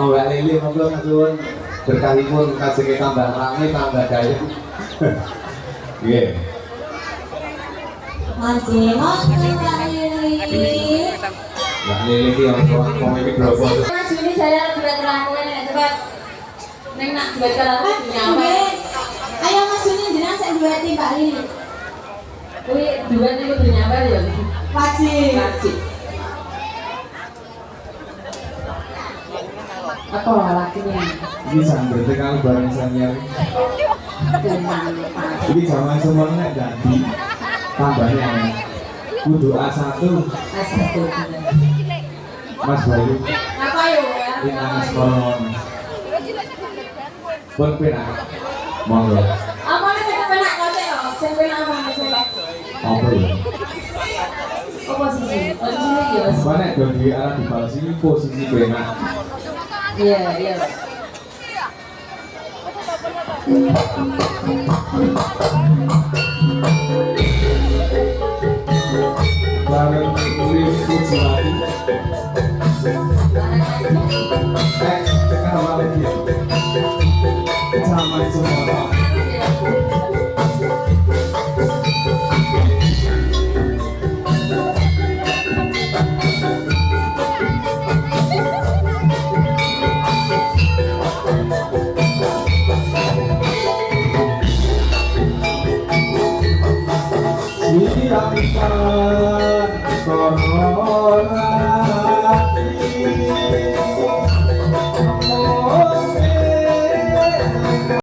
Mbak Lili monggo nuwun berkalipun kasih tambah ramai tambah daya. Nggih. Mbak Lili ki orang komedi global. Mas Juni saya buat rangkulan nek cepat. Ning nak buat kalawan nyawe. Ayo Mas Juni jenengan saya dueti Mbak Lili. Kuwi duet niku nyawer ya. Wajib. Wajib. Apa lakinya? Ini sambil kalau bareng saya. Ini zaman semuanya ganti tambahnya kudu A1. A1. Mas Bayu. Apa yo ya? Bintang sekolah. Pun penak. Monggo. Apa nek saya penak kok yo? Sing penak apa saya? Apa ya? Apa sih? Posisi yo. Mana di arah di bawah sini posisi penak. Iya, iya. Bareng Rifki Jilani. Tekan awal lagi. Zaman semua. Siapa